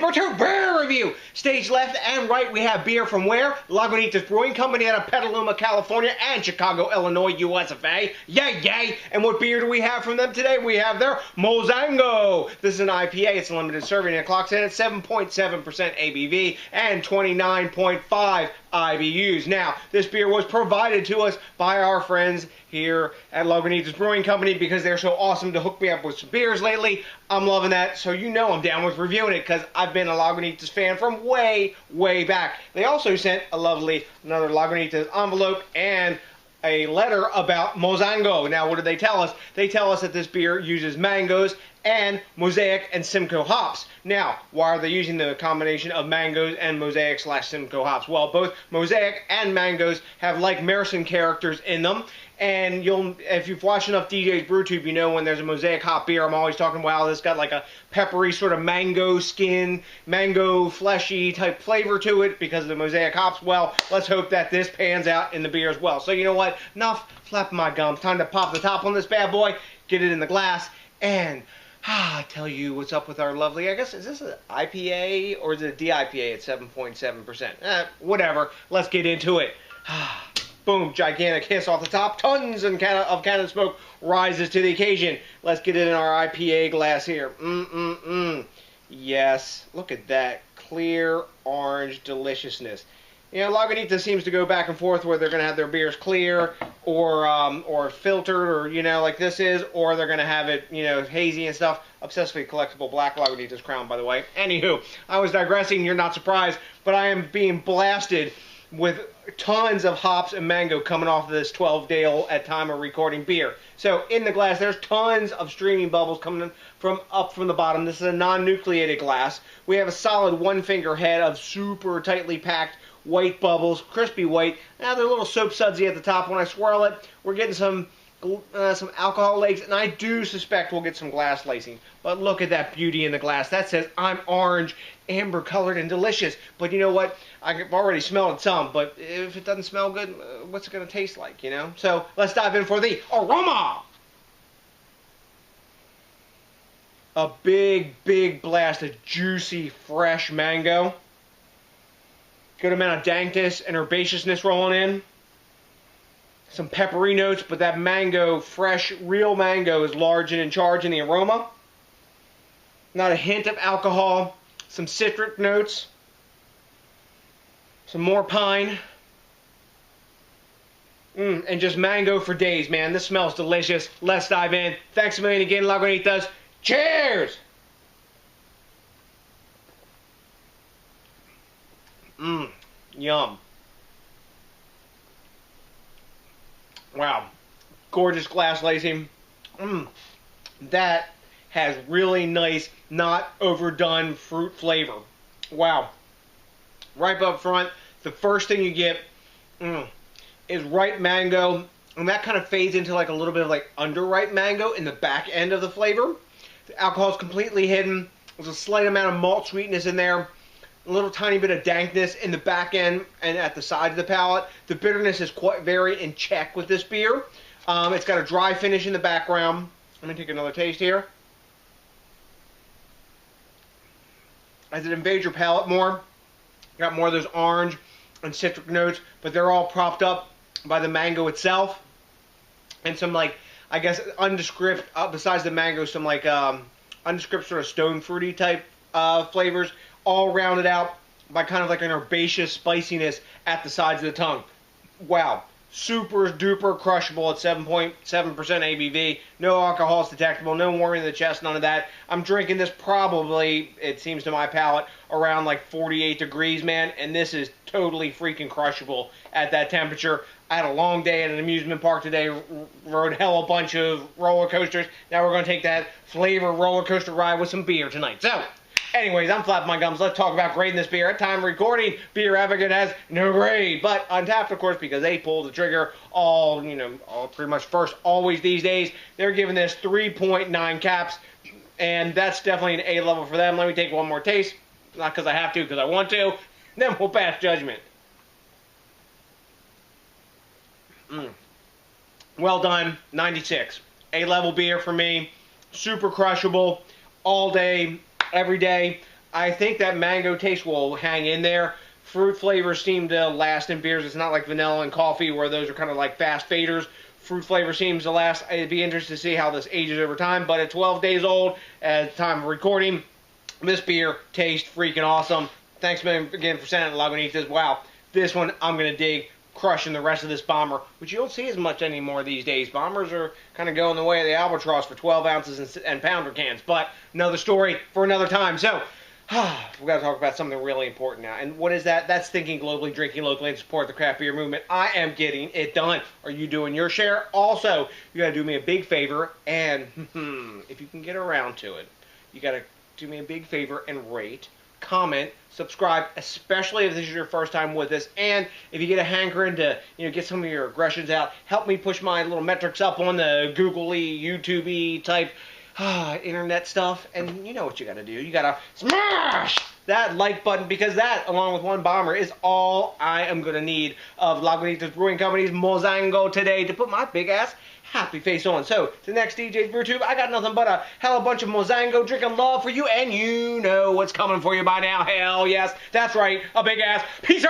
DJs BrewTube Beer Review. Stage left and right, we have beer from where? Lagunitas Brewing Company out of Petaluma, California, and Chicago, Illinois, US of A. Yay, yay! And what beer do we have from them today? We have their Mozango. This is an IPA. It's a limited serving, and it clocks in at 7.7% ABV and 29.5 IBUs. Now, this beer was provided to us by our friends here at Lagunitas Brewing Company because they're so awesome to hook me up with some beers lately. I'm loving that, so you know I'm down with reviewing it because I've been a Lagunitas fan from way, way back. They also sent another Lagunitas envelope and a letter about Mozango. Now, what did they tell us? They tell us that this beer uses mangoes and Mosaic and Simcoe hops. Now, why are they using the combination of mangoes and Mosaic / Simcoe hops? Well, both Mosaic and mangoes have like Marison characters in them. And if you've watched enough DJs BrewTube, you know when there's a Mosaic hop beer, I'm always talking, wow, this got like a peppery sort of mango skin, mango fleshy type flavor to it because of the Mosaic hops. Well, let's hope that this pans out in the beer as well. So you know what? Enough flapping my gums. Time to pop the top on this bad boy, get it in the glass, and tell you what's up with our lovely, I guess, is this an IPA or is it a DIPA at 7.7%? Whatever. Let's get into it. Boom, gigantic hiss off the top. Tons of cannon smoke rises to the occasion. Let's get it in our IPA glass here. Yes, look at that. Clear orange deliciousness. You know, Lagunitas seems to go back and forth where they're going to have their beers clear or filtered, or, you know, like this is, or they're going to have it, you know, hazy and stuff. Obsessively collectible black Lagunitas crown, by the way. Anywho, I was digressing. You're not surprised, but I am being blasted with tons of hops and mango coming off of this 12-day-old at time of recording beer. So in the glass, there's tons of streaming bubbles coming up from the bottom. This is a non-nucleated glass. We have a solid one-finger head of super tightly packed white bubbles, crispy white. Now they're a little soap sudsy at the top. When I swirl it, we're getting some alcohol legs, and I do suspect we'll get some glass lacing. But look at that beauty in the glass. That says I'm orange, amber colored, and delicious. But you know what? I've already smelled some, but if it doesn't smell good, what's it going to taste like, you know? So let's dive in for the aroma. A big, big blast of juicy, fresh mango. Good amount of dankness and herbaceousness rolling in. Some peppery notes, but that mango, fresh, real mango, is large and in charge in the aroma. Not a hint of alcohol. Some citric notes. Some more pine. And just mango for days, man. This smells delicious. Let's dive in. Thanks a million again, Lagunitas. Cheers! Yum. Wow. Gorgeous glass lacing. That has really nice, not overdone fruit flavor. Wow. Right up front, the first thing you get is ripe mango, and that kind of fades into like a little bit of like underripe mango in the back end of the flavor. The alcohol is completely hidden. There's a slight amount of malt sweetness in there. A little tiny bit of dankness in the back end and at the side of the palate. The bitterness is quite very in check with this beer. It's got a dry finish in the background. Let me take another taste here. As it invades your palate more, you got more of those orange and citric notes, but they're all propped up by the mango itself. And some, like, I guess, undescript, besides the mango, some, like, undescript sort of stone fruity type flavors, all rounded out by kind of like an herbaceous spiciness at the sides of the tongue. Wow. Super duper crushable at 7.7% ABV. No alcohol is detectable. No warming in the chest. None of that. I'm drinking this probably, it seems to my palate, around like 48 degrees, man. And this is totally freaking crushable at that temperature. I had a long day at an amusement park today. Rode hell a bunch of roller coasters. Now we're going to take that flavor roller coaster ride with some beer tonight. So, anyways, I'm flapping my gums. Let's talk about grading this beer. At time of recording, Beer Advocate has no grade, but Untapped, of course, because they pulled the trigger all pretty much first, always these days. They're giving this 3.9 caps, and that's definitely an A level for them. Let me take one more taste, not because I have to, because I want to. Then we'll pass judgment. Well done, 96. A level beer for me. Super crushable, all day, every day. I think that mango taste will hang in there. Fruit flavors seem to last in beers. It's not like vanilla and coffee where those are kind of like fast faders. Fruit flavor seems to last. It'd be interesting to see how this ages over time. But at 12 days old, at the time of recording, this beer tastes freaking awesome. Thanks again for sending it, Lagunitas. Wow, this one I'm going to dig. Crushing the rest of this bomber, which you don't see as much anymore these days. Bombers are kind of going the way of the albatross for 12 ounces and pounder cans. But another story for another time. So, we've got to talk about something really important now. And what is that? That's thinking globally, drinking locally, and support the craft beer movement. I am getting it done. Are you doing your share? Also, you got to do me a big favor, and if you can get around to it, you got to do me a big favor and rate, comment, subscribe, especially if this is your first time with us, and if you get a hankering to get some of your aggressions out, help me push my little metrics up on the Google-y, YouTube-y type internet stuff. And you know what you got to do. You got to smash that like button, because that, along with one bomber, is all I am going to need of Lagunitas Brewing Company's Mozango today to put my big-ass happy face on. So, the next DJs BrewTube, I got nothing but a hell bunch of Mozango drinking love for you, and you know what's coming for you by now. Hell yes, that's right, a big-ass peace.